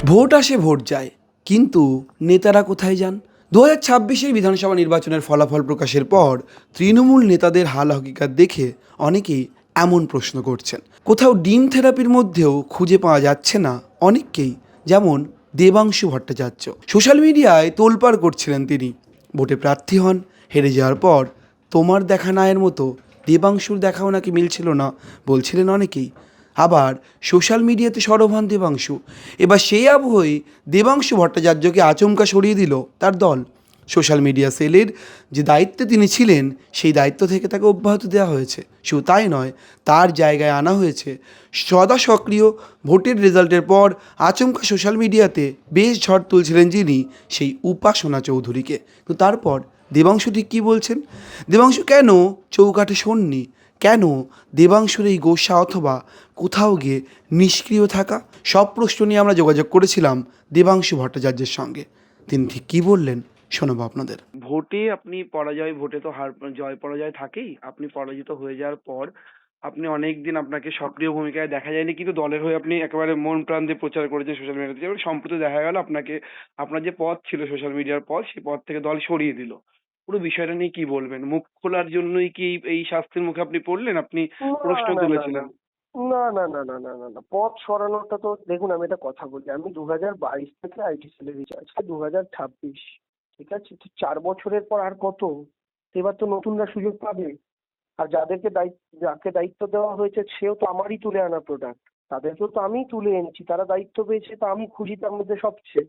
Vote আসে vote যায়, কিন্তু নেতারা কোথায় যান? 2026-এর বিধানসভা নির্বাচনের ফলাফল প্রকাশের পর তৃণমূল নেতাদের হাল হকিকত দেখে অনেকেই এমন প্রশ্ন করছেন। কোথাও ডিম থেরাপির মধ্যেও খুঁজে পাওয়া যাচ্ছে না অনেককেই, যেমন দেবাংশু ভট্টাচার্য। সোশ্যাল মিডিয়ায় তোলপাড় করছিলেন তিনি। ভোটে প্রার্থী হন, হেরে যাওয়ার পর তোমার দেখা নায়ের মতো দেবাংশুর দেখাও নাকি মিলছিল না বলছিলেন অনেকেই। আবার সোশ্যাল মিডিয়াতে সরব হন দেবাংশু। এবার সেই আবহেই দেবাংশু ভট্টাচার্যকে আচমকা সরিয়ে দিল তার দল। সোশ্যাল মিডিয়া সেলের যে দায়িত্বে তিনি ছিলেন, সেই দায়িত্ব থেকে তাকে অব্যাহতি দেওয়া হয়েছে। শুধু তাই নয়, তার জায়গায় আনা হয়েছে সদা সক্রিয় ভোটের রেজাল্টের পর আচমকা সোশ্যাল মিডিয়াতে বেশ ঝড় তুলছিলেন যিনি, সেই উপাসনা চৌধুরীকে। তো তারপর দেবাংশু ঠিক কী বলছেন? দেবাংশু কেন চৌকাঠে শোননি? কেন দেবাংশুর এই গোসা অথবা কোথাও গিয়ে নিষ্ক্রিয় থাকা? সব প্রশ্ন নিয়ে আমরা যোগাযোগ করেছিলাম দেবাংশু ভট্টাচার্যের সঙ্গে। তিনি ঠিক কী বললেন শোনাবো আপনাদের। ভোটে আপনি পরাজয়, ভোটে তো হার জয় পরাজয় থাকেই। আপনি পরাজিত হয়ে যাওয়ার পর আপনি অনেকদিন আপনাকে সক্রিয় ভূমিকায় দেখা যায়নি, কিন্তু দলের হয়ে আপনি একেবারে মন প্রাণ দিয়ে প্রচার করেছেন সোশ্যাল মিডিয়াতে। যেমন সম্প্রতি দেখা গেল আপনাকে, আপনার যে পদ ছিল সোশ্যাল মিডিয়ার পদ, সেই পদ থেকে দল সরিয়ে দিল। পুরো বিষয়টা নিয়ে কি বলবেন? মুখ খোলার জন্যই কি এই শাস্তির মুখে আপনি পড়লেন? আপনি না প্রশ্ন না না না তুলেছিলেন। না না না না না না না পথ সরানোটা তো দেখুন, আমি একটা কথা বলি, আমি 2022 থেকে আইটি সেলে রিচার্জ, 2026, ঠিক আছে? তো 4 বছরের পর আর কত? এবার তো নতুনরা সুযোগ পাবে। আর যাকে দায়িত্ব দেওয়া হয়েছে সেও তো আমারই তুলে আনা প্রোডাক্ট, তাদেরকেও তো আমিই তুলে এনেছি, তারা দায়িত্ব পেয়েছে, তা আমি খুশি তার মধ্যে সবচেয়ে।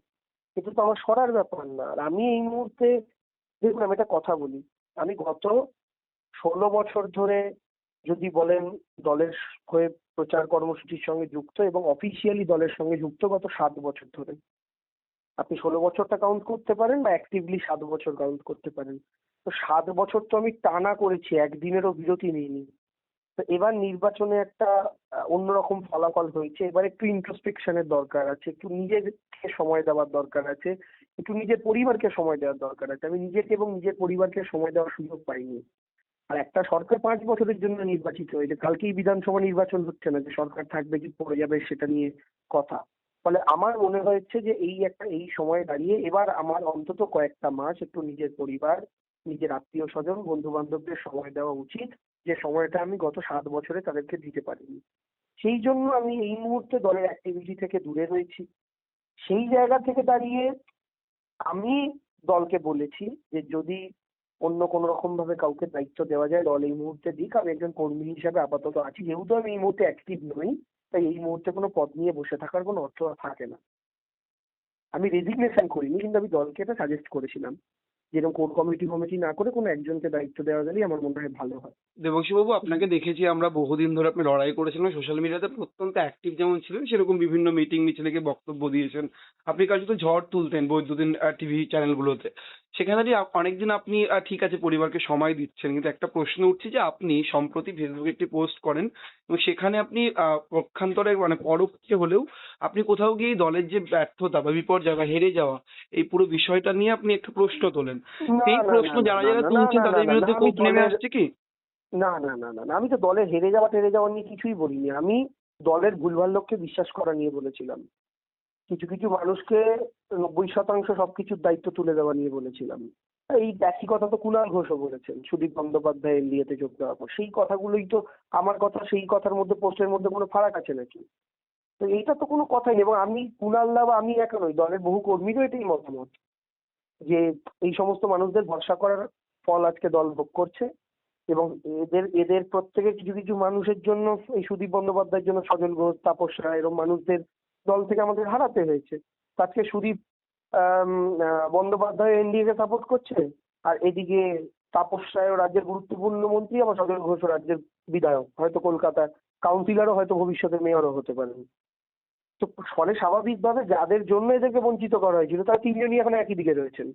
কিন্তু তো আমার সরার ব্যাপার না। আর আমি এই মুহূর্তে, দেখুন আমি একটা কথা বলি, আমি গত 16 বছর ধরে যদি বলেন দলের হয়ে প্রচার কর্মসূচির সঙ্গে যুক্ত এবং অফিসিয়ালি দলের সঙ্গে যুক্ত গত 7 বছর ধরে। আপনি 16 বছরটা কাউন্ট করতে পারেন বা অ্যাক্টিভলি 7 বছর কাউন্ট করতে পারেন। তো 7 বছর তো আমি টানা করেছি, একদিনেরও বিরতি নিইনি। তো এবার নির্বাচনে একটা অন্যরকম ফলাফল হয়েছে। এবার একটু ইন্ট্রোস্পেকশনের দরকার আছে, একটু নিজেকে সময় দেওয়ার দরকার আছে, একটু নিজের পরিবারকে সময় দেওয়ার দরকার আছে। আমি নিজেকে এবং নিজের পরিবারকে সময় দেওয়ার সুযোগ পাইনি। আর একটা সরকার 5 বছরের জন্য নির্বাচিত হয়েছে, কালকেই বিধানসভা নির্বাচন হচ্ছে না যে সরকার থাকবে কি পড়ে যাবে সেটা নিয়ে কথা। ফলে আমার মনে হয়েছে যে এই সময় দাঁড়িয়ে এবার আমার অন্তত কয়েকটা মাস একটু নিজের পরিবার, নিজের আত্মীয় স্বজন, বন্ধু বান্ধবদের সময় দেওয়া উচিত, যে সময়টা আমি গত 7 বছরে তাদেরকে দিতে পারিনি। সেই জন্য আমি এই মুহূর্তে দলের অ্যাক্টিভিটি থেকে দূরে রয়েছি। সেই জায়গা থেকে দাঁড়িয়ে আমি দলকে বলেছি যে যদি অন্য কোনো রকম ভাবে কাউকে দায়িত্ব দেওয়া যায় দল এই মুহূর্তে দিক। আমি একজন কর্মী হিসাবে আপাতত আছি, যেহেতু আমি এই মুহূর্তে অ্যাক্টিভ নই, তাই এই মুহূর্তে কোনো পদ নিয়ে বসে থাকার কোনো অর্থ থাকে না। আমি রেজিগনেশন করিনি, কিন্তু আমি দলকে এটা সাজেস্ট করেছিলাম যেরকম কোর কমিটি না করে কোনো একজনকে দায়িত্ব দেওয়া গেলেই আমার মনে হয় ভালো হয়। দেবাংশুবাবু, আপনাকে দেখেছি আমরা বহুদিন ধরে, আপনি লড়াই করেছিলেন সোশ্যাল মিডিয়াতে, অত্যন্ত অ্যাক্টিভ যেমন ছিলেন, সেরকম বিভিন্ন মিটিং মিছিলে গিয়ে বক্তব্য দিয়েছেন। আপনি কার্যত ঝড় তুলতেন বৈদ্যুতিন টিভি চ্যানেলগুলোতে। সেখানে দিয়ে অনেকদিন আপনি ঠিক আছে পরিবারকে সময় দিচ্ছেন, কিন্তু একটা প্রশ্ন উঠছে যে আপনি সম্প্রতি ফেসবুকে একটি পোস্ট করেন এবং সেখানে আপনি পক্ষান্তরে মানে পরোক্ষে হলেও আপনি কোথাও গিয়ে এই দলের যে ব্যর্থতা বা বিপর্যয় বা হেরে যাওয়া, এই পুরো বিষয়টা নিয়ে আপনি একটু প্রশ্ন তোলেন। না সেই না প্রশ্ন না না যারা না যারা না না তুলছেন না না তাদের না না বিরুদ্ধে আমি ক্ষোভ নেমে দলের আসছে কি? না না না না না আমি তো দলের হেরে যাওয়া নিয়ে কিছুই বলিনি। আমি দলের ভুলভাল লোককে বিশ্বাস করা নিয়ে বলেছিলাম। কিছু কিছু মানুষকে 90% সবকিছুর দায়িত্ব তুলে দেওয়া নিয়ে বলেছিলাম। এই একই কথা তো কুণাল ঘোষও বলেছেন সুদীপ বন্দ্যোপাধ্যায় এনডিএতে যোগ দেওয়ার পর। সেই কথাগুলোই তো আমার কথা, সেই কথার মধ্যে পোস্টের মধ্যে কোনো ফারাক আছে নাকি? তো এইটা তো কোনো কথাই নেই। এবং আমি কুণাল দা বা আমি একা নই, দলের বহু কর্মীরও এটাই মতামত যে এই সমস্ত মানুষদের ভরসা করার ফল আজকে দল ভোগ করছে। এবং এদের এদের প্রত্যেকের কিছু কিছু মানুষের জন্য, এই সুদীপ বন্দ্যোপাধ্যায়ের জন্য সজল ঘোষ, তাপস রায় এরকম মানুষদের দল থেকে আমাদের হারাতে হয়েছে। আজকে সুদীপ বন্দ্যোপাধ্যায় এনডিএ কে সাপোর্ট করছে, আর এদিকে তাপস রায়ও রাজ্যের গুরুত্বপূর্ণ মন্ত্রী, আবার সজল ঘোষও রাজ্যের বিধায়ক, হয়তো কলকাতার কাউন্সিলরও, হয়তো ভবিষ্যতে মেয়রও হতে পারেন। তো ফলে স্বাভাবিকভাবে যাদের জন্য এদেরকে বঞ্চিত করা হয়েছিল তারা তিনজনই এখন একই দিকে রয়েছেন।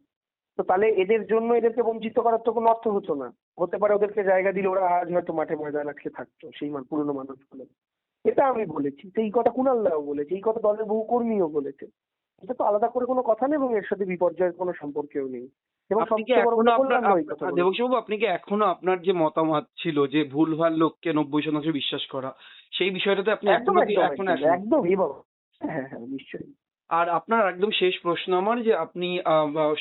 তো তাহলে এদের জন্য এদেরকে বঞ্চিত করার তো কোনো অর্থ হতো না। হতে পারে ওদেরকে জায়গা দিলে ওরা আজ হয়তো মাঠে ময়দানে আজকে থাকতো, সেই পুরনো মানুষগুলো। এটা আমি বলেছি, তো এই কথা কুণাল দাও বলেছে, এই কথা দলের বহু কর্মীও বলেছে। এটা তো আলাদা করে কোনো কথা নেই এবং এর সাথে বিপর্যয়ের কোনো সম্পর্কেও নেই। এবং আপনি কি সবচেয়ে বড় এখনো কথা আপনার বললাম না ওই কথা বলেছে। দেবকীবাবু, আপনি কি এখনো আপনার যে মতামত ছিল যে ভুলভাল লোককে 90% বিশ্বাস করা, সেই বিষয়টাতে আপনি একদম এখনো কি একদম এখন একদম আছেন? একদম এই বাবা, হ্যাঁ হ্যাঁ হ্যাঁ, নিশ্চয়ই। আর আপনার একদম শেষ প্রশ্ন আমার, যে আপনি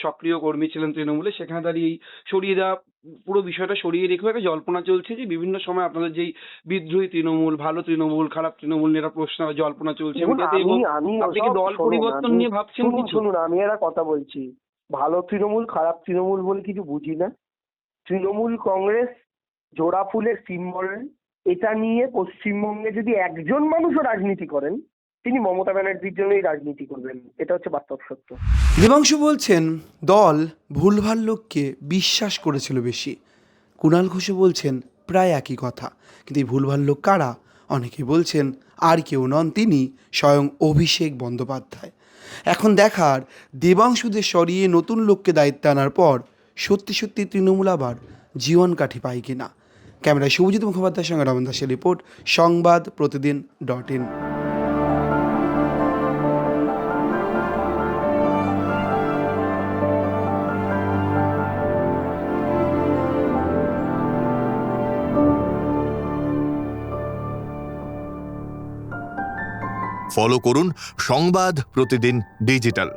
সক্রিয় কর্মী ছিলেন তৃণমূলে, সেখানে দাঁড়িয়ে এই সরিয়ে দেওয়া পুরো বিষয়টা সরিয়ে রেখেও একটা জল্পনা চলছে যে বিভিন্ন সময় আপনাদের যেই বিদ্রোহী তৃণমূল, ভালো তৃণমূল, খারাপ তৃণমূল নিয়ে একটা প্রশ্ন জল্পনা চলছে দেখুন, মিডিয়াতে, এবং আমি আপনি কি ওসব দল শুনুন, পরিবর্তন নিয়ে ভাবছেন শুনুন কিছু? শুনুন, আমি একটা কথা বলছি। ভালো তৃণমূল খারাপ তৃণমূল বলে কিছু বুঝি না। তৃণমূল কংগ্রেস জোড়া ফুলের সিম্বল। এটা নিয়ে পশ্চিমবঙ্গে যদি একজন মানুষও রাজনীতি করেন, তিনি মমতা ব্যানার্জির জন্যই রাজনীতি করবেন। এটা হচ্ছে বাস্তব সত্য। দেবাংশু বলছেন দল ভুলভাল লোককে বিশ্বাস করেছিল বেশি। কুণাল ঘোষ বলছেন প্রায় একই কথা, কিন্তু এই ভুলভাল লোক কারা? অনেকে বলছেন আর কেউ নন, তিনি স্বয়ং অভিষেক বন্দ্যোপাধ্যায়। এখন দেখার দেবাংশুদের সরিয়ে নতুন লোককে দায়িত্বে আনার পর সত্যি সত্যি তৃণমূল আবার জীবন কাঠি পায় কিনা। ক্যামেরায় শুভজিৎ মুখোপাধ্যায়ের সঙ্গে রমন দাসের রিপোর্ট, সংবাদ প্রতিদিন.in। ফলো করুন সংবাদ প্রতিদিন ডিজিটাল।